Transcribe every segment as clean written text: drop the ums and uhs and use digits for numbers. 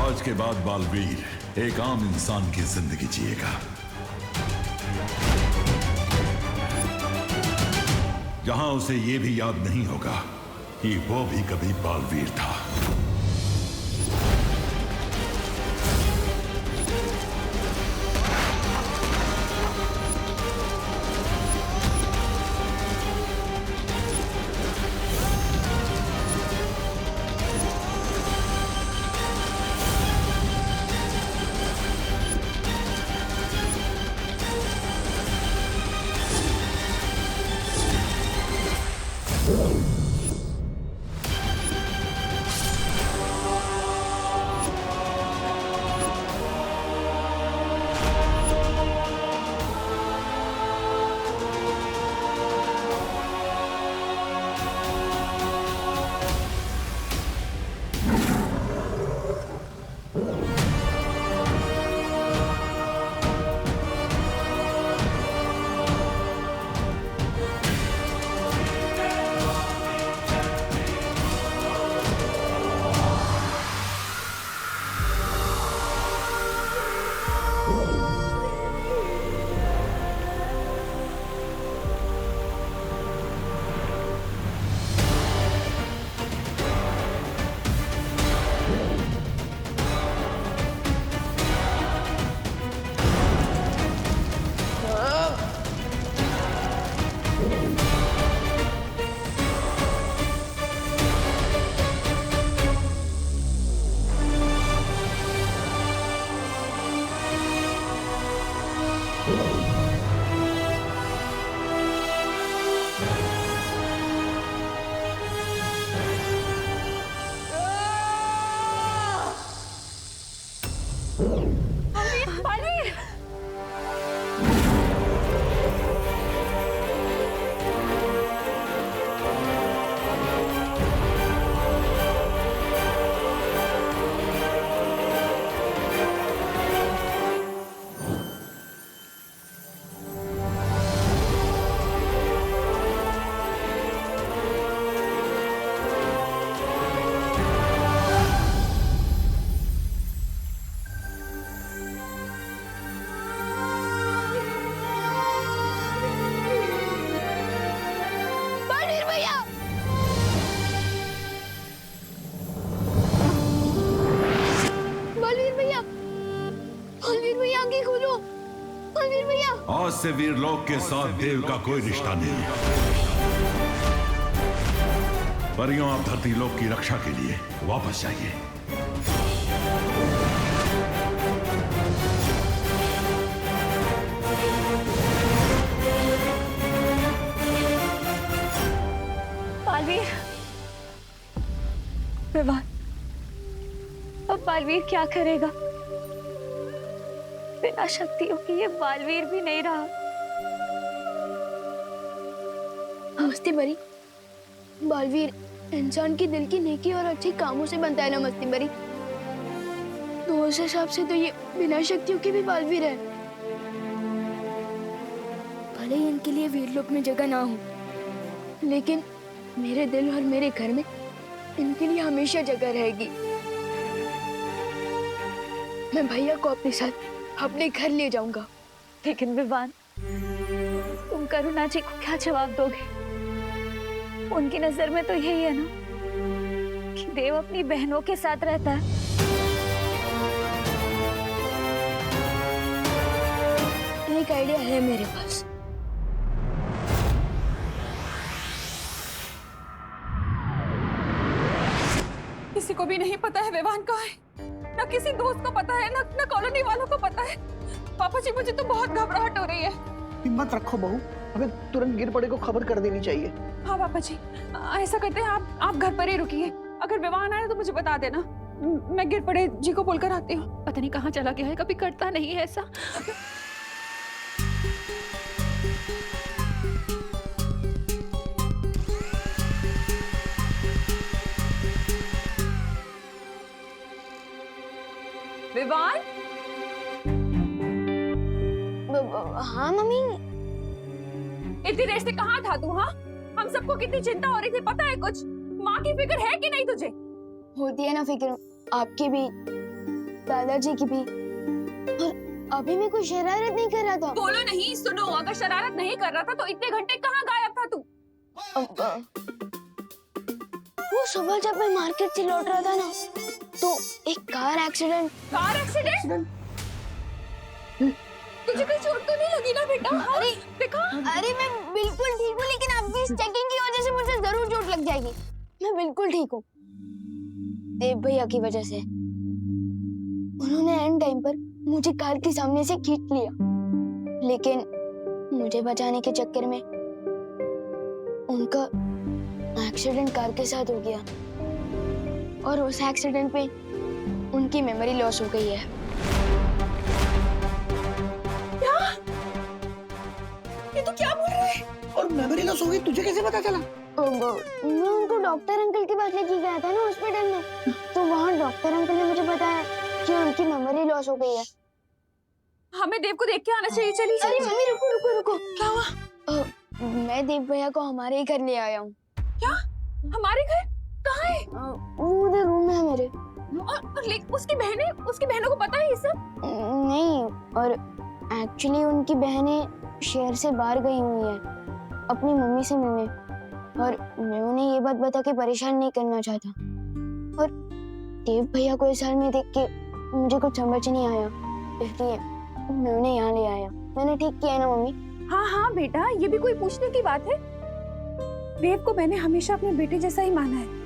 आज के बाद बालवीर एक आम इंसान की जिंदगी जिएगा, जहां उसे यह भी याद नहीं होगा कि वो भी कभी बालवीर था। आज से वीरलोक के साथ देव का कोई रिश्ता नहीं है। परियों, आप धरती लोक की रक्षा के लिए वापस जाइए। बालवीर, विवान, अब बालवीर क्या करेगा? बिना शक्तियों की ये बालवीर भी नहीं रहा। मस्ती बरी, बालवीर इंसान की दिल की नेकी और अच्छे कामों से बनता है ना मस्ती बरी। तो उस हिसाब से तो ये बिना शक्तियों की भी बालवीर है। भले ही इनके लिए वीरलोक में जगह ना हो, लेकिन मेरे दिल और मेरे घर में इनके लिए हमेशा जगह रहेगी। मैं भैया को अपने साथ अपने घर ले जाऊंगा। लेकिन विवान, तुम करुणा जी को क्या जवाब दोगे? उनकी नजर में तो यही है ना कि देव अपनी बहनों के साथ रहता है। एक आइडिया है मेरे पास। किसी को भी नहीं पता है विवान कहाँ है, ना किसी दोस्त को पता है, ना कॉलोनी वालों को पता है। पापा जी, मुझे तो बहुत घबराहट हो रही है। हिम्मत रखो बहू, हमें तुरंत गिर पड़े को खबर कर देनी चाहिए। हाँ पापा जी, ऐसा करते हैं, आप घर पर ही रुकिए। अगर विवान आए तो मुझे बता देना, मैं गिर पड़े जी को बोलकर आती हूँ। पता नहीं कहाँ चला गया है, कभी करता नहीं है ऐसा। विवान? हाँ मम्मी। इतनी देर से कहाँ था तू? हाँ, हम सबको कितनी चिंता हो रही थी, पता है कुछ? माँ की फिक्र है कि नहीं तुझे? होती है ना फिक्र, आपकी भी। दादाजी की भी। और अभी मैं कोई शरारत नहीं कर रहा था। बोलो नहीं, सुनो, अगर शरारत नहीं कर रहा था तो इतने घंटे कहाँ गायब था तू? वो सुबह जब मैं मार्केट से लौट रहा था ना, तो एक कार एक्सीडेंट। Car accident? तुझे कोई चोट तो नहीं लगी ना बेटा? अरे देखा? अरे मैं बिल्कुल ठीक हूँ, लेकिन अभी इस चेकिंग की वजह से मुझे जरूर चोट लग जाएगी। मैं बिल्कुल ठीक हूँ। देव भैया की वजह से उन्होंने एंड टाइम पर मुझे कार के सामने से खींच लिया, लेकिन मुझे बचाने के चक्कर में उनका एक्सीडेंट कार के साथ हो गया और उस एक्सीडेंट पे उनकी मेमोरी लॉस हो गई है। ये तो क्या बोल रहा है? और मेमोरी लॉस हो गई, तुझे कैसे पता चला? मैं उनको डॉक्टर अंकल के पास लेके गया था ना हॉस्पिटल में, तो वहाँ डॉक्टर अंकल ने मुझे बताया कि उनकी मेमोरी लॉस हो गई है। हमें देव को देख के आना चाहिए। चलिए अरे मम्मी रुको रुको रुको। क्या हुआ? मैं देव भैया को हमारे ही घर ले आया हूँ। क्या? हमारे घर? कहाँ है? वो उधर रूम में है मेरे। और उसकी बहनों को पता है ये सब? नहीं, और एक्चुअली उनकी बहनें शहर से बाहर गई हुई हैं अपनी मम्मी से मिलने, और मैं उन्हें ये बात बता के परेशान नहीं करना चाहता। और देव भैया को इस हाल में देख के मुझे कुछ समझ नहीं आया, इसलिए मैं उन्हें यहाँ ले आया। मैंने ठीक किया ना मम्मी? हाँ हाँ बेटा, ये भी कोई पूछने की बात है? देव को मैंने हमेशा अपने बेटे जैसा ही माना है।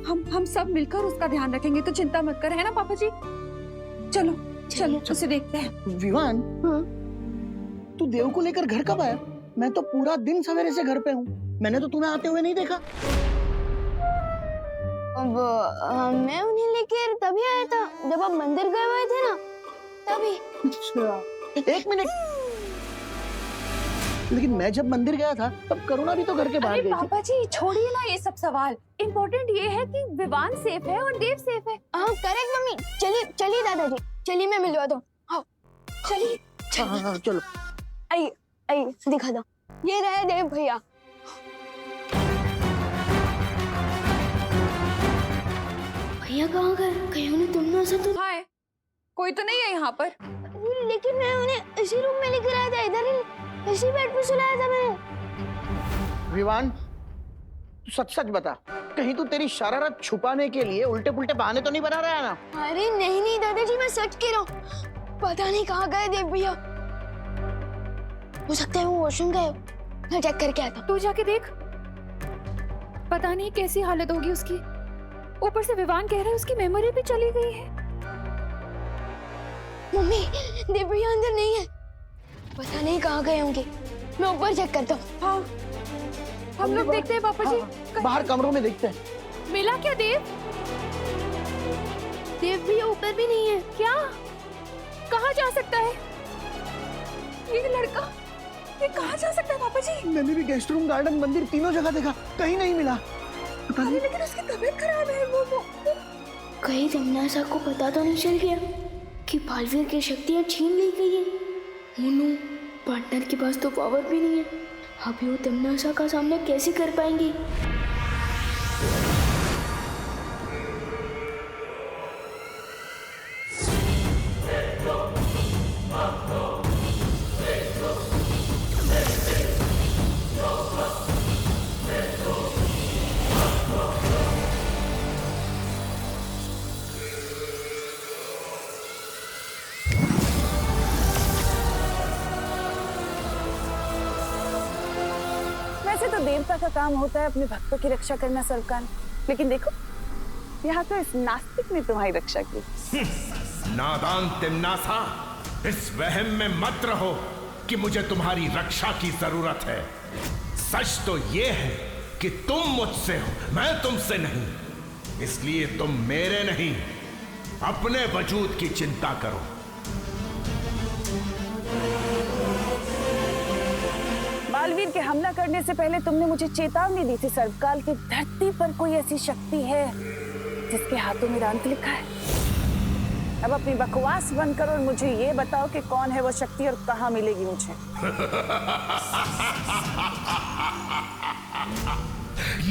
हम सब मिलकर उसका ध्यान रखेंगे, तो चिंता मत कर, है ना पापा जी? चलो चलो उसे देखते हैं। विवान, तू देव को लेकर घर कब आया? मैं तो पूरा दिन सवेरे से घर पे हूँ, मैंने तो तुम्हें आते हुए नहीं देखा। अब मैं उन्हें लेकर तभी आया था जब आप मंदिर गए हुए थे ना, तभी। अच्छा, एक मिनट, लेकिन मैं जब मंदिर गया था तब करुणा भी तो घर के बाहर अरे गई थी। पापा जी छोड़िए ना ये सब सवाल, इम्पोर्टेंट ये है कि विवान सेफ है और देव सेफ है। हाँ करेक्ट मम्मी। चलिए चलिए दादाजी, चलिए मैं मिलवा दूँ। हाँ चलिए हाँ, चलो। आइए आइए दिखा दो, ये रहे देव भैया। भैया कहाँ गए? कहीं उन्हें तुम ना सब हाय, कोई तो नहीं है यहाँ पर। लेकिन मैं उन्हें इसी रूम में लेकर आया था, इधर ही इसी बेड पे सुलाया था मैंने। विवान, तू सच सच बता, कहीं तू तेरी शरारत छुपाने के लिए उल्टे पुल्टे बहाने तो नहीं बना रहा है ना? अरे नहीं नहीं दादाजी, मैं सच कह रहा हूँ। पता नहीं कहाँ गए देव भैया, हो सकता है वो वॉशरूम गए। मैं चेक करके आता हूँ। तू जाके देख, पता नहीं कैसी हालत होगी उसकी। ऊपर से विवान कह रहा है उसकी मेमोरी भी चली गई है। मम्मी, देव भैया अंदर नहीं है, पता नहीं कहाँ गए होंगे। मैं ऊपर चेक करता हूँ। हाँ, हम लोग देखते हैं पापा जी। हाँ, बाहर कमरों में देखते हैं। मिला क्या देव? देव भैया ऊपर भी नहीं है। क्या? कहाँ जा सकता है ये लड़का? ये कहाँ जा सकता है पापा जी? मैंने भी गेस्ट रूम, गार्डन, मंदिर तीनों जगह देखा, कहीं नहीं मिला। पता नहीं। लेकिन उसकी तबीयत खराब है। वो कहीं तमन्ना को पता तो नहीं चल गया कि बालवीर की शक्तियाँ छीन ली गई है? मोनू, पार्टनर के पास तो पावर भी नहीं है, अभी वो तमन्ना का सामना कैसे कर पाएंगी? वैसे तो देवता का काम होता है अपने भक्तों की रक्षा करना सरकार, लेकिन देखो यहाँ तो इस नास्तिक ने तुम्हारी रक्षा की। नादान तिम्नासा, इस वहम में मत रहो कि मुझे तुम्हारी रक्षा की जरूरत है। सच तो ये है कि तुम मुझसे हो, मैं तुमसे नहीं। इसलिए तुम मेरे नहीं, अपने वजूद की चिंता करो। बालवीर के हमला करने से पहले तुमने मुझे चेतावनी दी थी सर्वकाल की धरती पर कोई ऐसी शक्ति है जिसके हाथों में अंत लिखा है। अब अपनी बकवास बंद करो और मुझे ये बताओ कि कौन है वो शक्ति और कहाँ मिलेगी मुझे।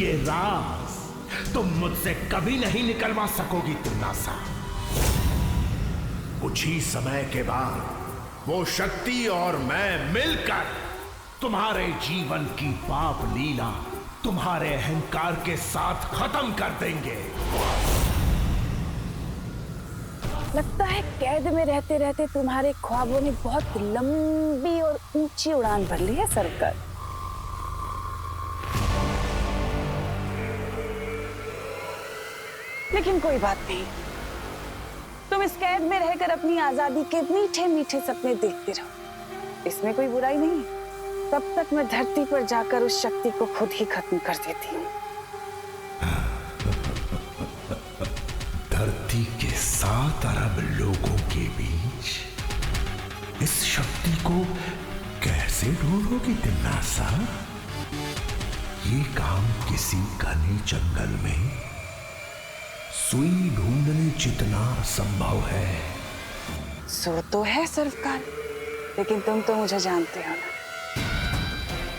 ये राज तुम मुझसे कभी नहीं निकलवा सकोगी तिम्नासा। कुछ ही समय के बाद वो शक्ति और मैं मिलकर तुम्हारे जीवन की पाप लीला तुम्हारे अहंकार के साथ खत्म कर देंगे। लगता है कैद में रहते रहते तुम्हारे ख्वाबों ने बहुत लंबी और ऊंची उड़ान भर ली है सरकार। लेकिन कोई बात नहीं, तुम इस कैद में रहकर अपनी आजादी के मीठे मीठे सपने देखते रहो, इसमें कोई बुराई नहीं है। तब तक मैं धरती पर जाकर उस शक्ति को खुद ही खत्म कर देती हूँ। धरती के 7 अरब लोगों के बीच इस शक्ति को कैसे ढूंढोगी तिम्नासा? ये काम किसी घने जंगल में सुई ढूंढने जितना संभव है। सुर तो है सरकार, लेकिन तुम तो मुझे जानते हो ना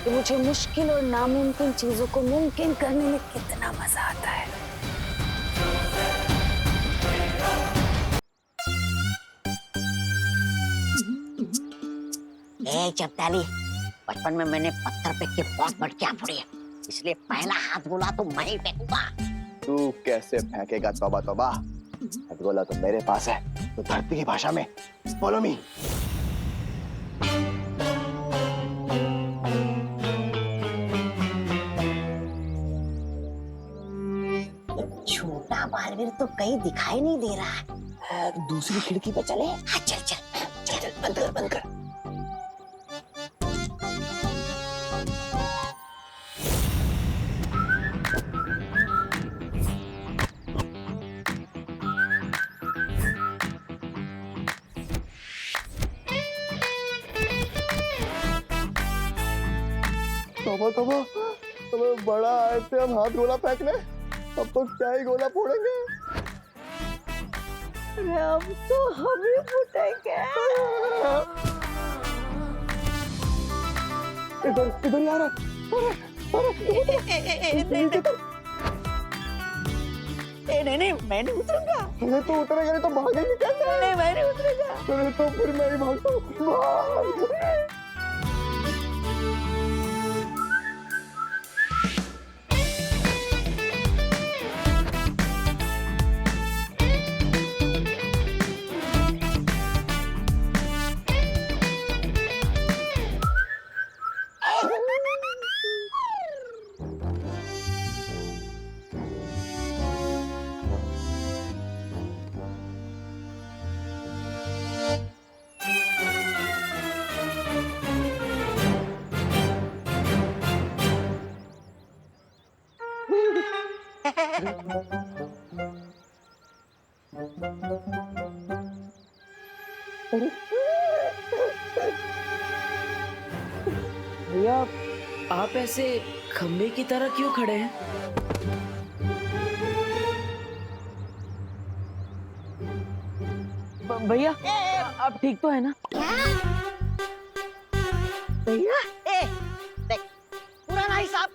कि मुझे मुश्किल और नामुमकिन चीजों को मुमकिन करने में कितना मजा आता है। ए चपताली, बचपन में मैंने पत्थर फेंक के बहुत मटकियां फोड़ी है, इसलिए पहला हाथ गोला तो मैं ही फेंकूंगा। तू कैसे फेंकेगा? तौबा तौबा, हाथ गोला तो मेरे पास है। तो धरती की भाषा में फॉलो मी। छोटा बालवीर तो कहीं दिखाई नहीं दे रहा है। दूसरी खिड़की पे चले। हाँ चल चल चल चल, बंद कर बंद कर। तौबा तौबा, तुम्हें बड़ा आए थे हम हाथ गोला फेंकने, अब तो क्या ही गोला फोड़ेंगे। अब तो हम ही फूटेंगे। इधर इधर यार, नहीं मैं नहीं उतरूंगा। अरे तो उतरेगा नहीं तो भागेंगे कैसे? नहीं मैं नहीं उतरूंगा। अरे तो फिर मैं ही भागता हूँ। भैया, आप ऐसे खंबे की तरह क्यों खड़े हैं? भैया, आप ठीक तो है ना? भैया देख, पुराना हिसाब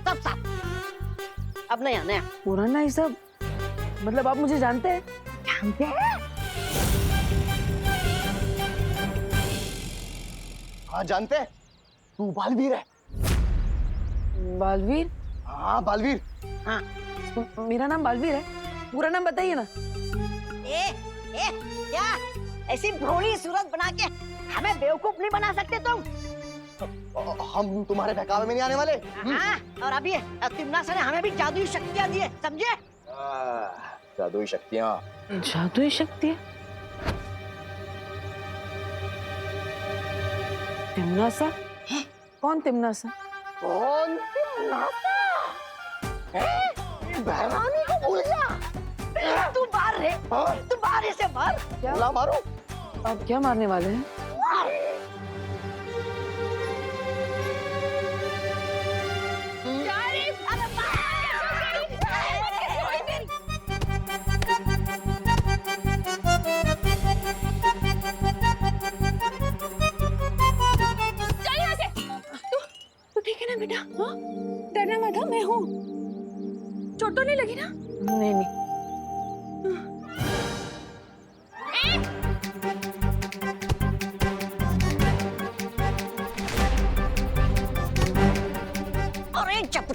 सब साफ, अब नया नया। पुराना हिसाब मतलब आप मुझे जानते हैं? जानते हैं? हाँ जानते हैं, तू बालवीर है। बालवीर? हाँ बालवीर। हाँ मेरा नाम बालवीर है, पूरा नाम बताइए ना। ए क्या ऐसी भोली सूरत बना के हमें बेवकूफ नहीं बना सकते तुम? हम तुम्हारे बहकावे में नहीं आने वाले। हाँ, और अभी तिम्नासा ने हमें भी जादुई शक्तियाँ दी है, समझे? जादुई शक्तियाँ? जादुई शक्ति? तिम्नासा? कौन तिम्नासा? कौन तिम्नासा? बहरानी को भूल जा। तू बाहर रे, तू बाहर से बाहर। क्या मारो? आप क्या मारने वाले हैं? ठीक है ना बेटा? हाँ, डरना मत, मैं हूँ। चोट तो नहीं लगी ना? नहीं नहीं।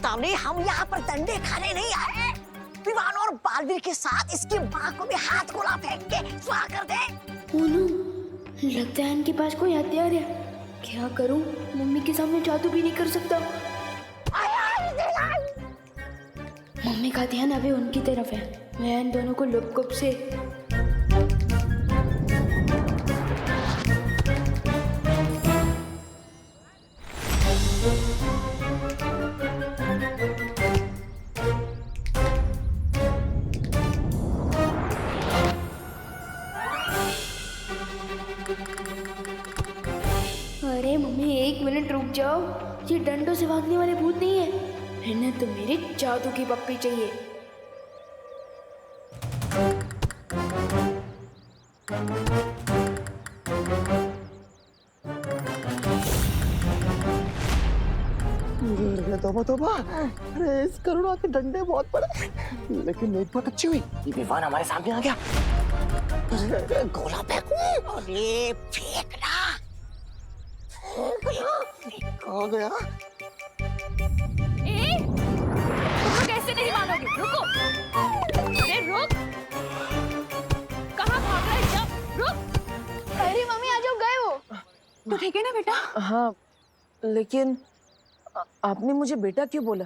चेतावनी, हम यहाँ पर डंडे खाने नहीं आए। विवान और बालवीर के साथ इसकी माँ को भी हाथ गोला फेंक के स्वाहा कर दे। मोनू, लगता है इनके पास कोई हथियार है। क्या करूं? मम्मी के सामने जादू भी नहीं कर सकता। मम्मी का ध्यान अभी उनकी तरफ है। मैं इन दोनों को लुप-गुप से अरे मम्मी, 1 मिनट रुक जाओ। ये डंडों से भागने वाले भूत नहीं है, इन्हें तो मेरी जादू की पप्पी चाहिए। अरे तौबा तौबा, अरे इस करुणा के डंडे बहुत बड़े, लेकिन एक बात अच्छी हुई, ये विवान हमारे सामने आ गया। अरे गोला फेंकूं? अरे फेंकना। आ गया। तुम कैसे नहीं मानोगे? रुको, अरे रुक, कहाँ भाग रहे हो? रुक। अरे मम्मी, आ जाओ, गए वो। तो ठीक है ना बेटा? हाँ, लेकिन आपने मुझे बेटा क्यों बोला?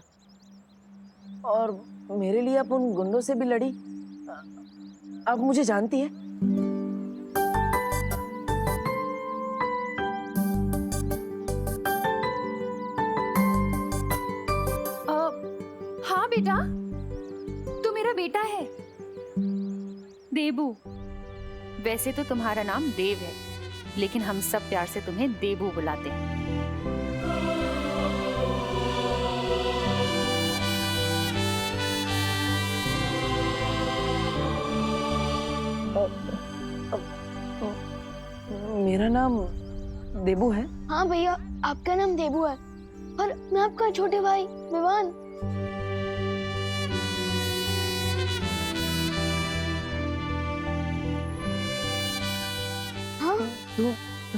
और मेरे लिए आप उन गुंडों से भी लड़ी। आप मुझे जानती है? हाँ बेटा, तू मेरा बेटा है, देबू। वैसे तो तुम्हारा नाम देव है, लेकिन हम सब प्यार से तुम्हें देबू बुलाते हैं। मेरा नाम देबू है। हाँ भैया, आपका नाम देबू है और मैं आपका छोटे भाई विवान। हाँ, तो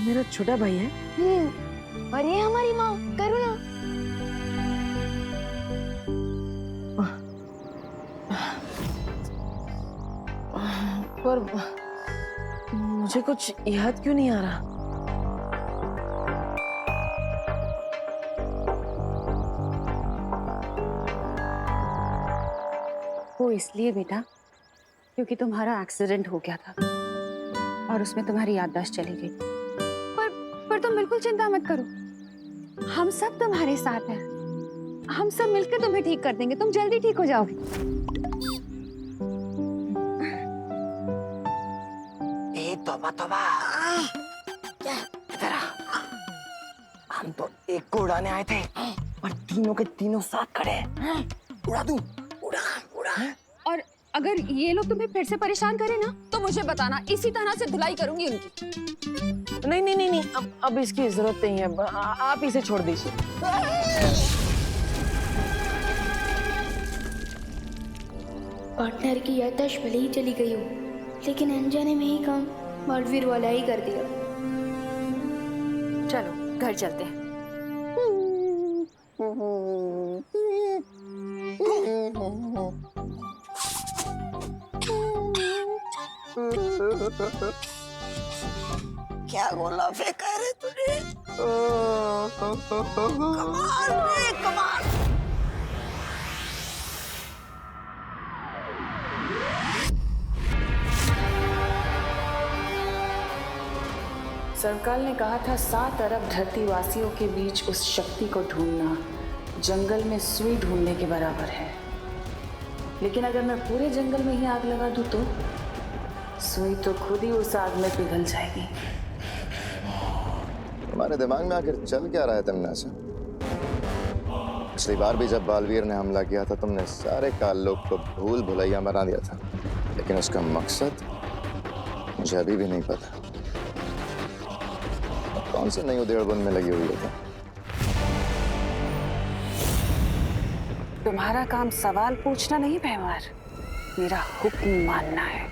मेरा छोटा भाई है। और ये हमारी माँ करुणा। पर मुझे कुछ याद क्यों नहीं आ रहा? वो इसलिए बेटा क्योंकि तुम्हारा एक्सीडेंट हो गया था और उसमें तुम्हारी याददाश्त चली गई। पर तुम बिल्कुल चिंता मत करो, हम सब तुम्हारे साथ हैं। हम सब मिलकर तुम्हें ठीक कर देंगे, तुम जल्दी ठीक हो जाओगे। तौबा तौबा, इधर आ। हम तो एक को उड़ाने आए थे, पर तीनों के तीनों साथ खड़े हैं। उड़ा दूं? उड़ा उड़ा। और अगर ये लोग तुम्हें फिर से परेशान करें ना, तो मुझे बताना, इसी तरह से धुलाई करूंगी उनकी। नहीं नहीं नहीं नहीं, अब इसकी जरूरत नहीं है। आप इसे छोड़ दीजिए। पार्टनर की याददाश्त भले ही चली गई हो, लेकिन अनजाने में ही काम बालवीर वाला ही कर दिया। चलो घर चलते हैं। क्या गोला फेंका रे तूने? कमाल रे कमाल। सरकार ने कहा था 7 अरब धरतीवासियों के बीच उस शक्ति को ढूंढना जंगल में सुई ढूंढने के बराबर है। लेकिन अगर मैं पूरे जंगल में ही आग लगा दूं तो सुई तो खुद ही उस आग में पिघल जाएगी। तुम्हारे दिमाग में आखिर चल क्या रहा है तमन्नासा? पिछली बार भी जब बालवीर ने हमला किया था, तुमने सारे काल लोग को भूल भुलैया बना दिया था, लेकिन उसका मकसद मुझे अभी भी नहीं पता। कौन सी नई उधेड़बुन में लगी हुई है? तुम्हारा काम सवाल पूछना नहीं भैमार, मेरा हुक्म मानना है।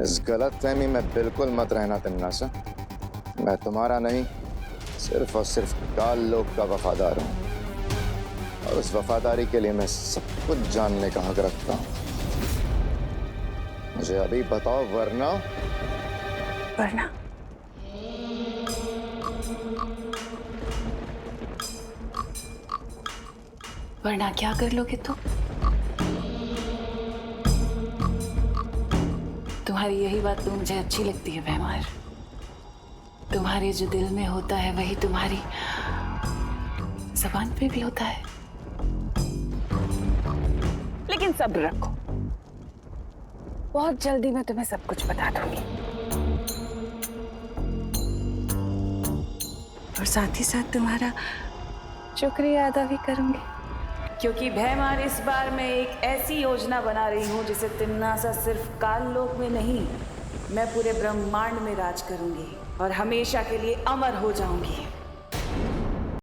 इस गलत फहमी में बिल्कुल मत रहना तमन्नासा। मैं तुम्हारा नहीं, सिर्फ और सिर्फ काल लोक का वफादार हूं, और उस वफादारी के लिए मैं सब कुछ जानने का हक रखता हूं। मुझे अभी बताओ, वरना वरना क्या कर लोगे तुम? तुम्हारी यही बात तो मुझे अच्छी लगती है भैमार। तुम्हारे जो दिल में होता है वही तुम्हारी ज़बान पे भी होता है। लेकिन सब्र रखो, बहुत जल्दी मैं तुम्हें सब कुछ बता दूंगी। और साथ ही साथ तुम्हारा शुक्रिया अदा भी करूंगी, क्योंकि भैमार इस बार मैं एक ऐसी योजना बना रही हूँ जिसे तिम्नासा सिर्फ काल लोक में नहीं, मैं पूरे ब्रह्मांड में राज करूंगी और हमेशा के लिए अमर हो जाऊंगी।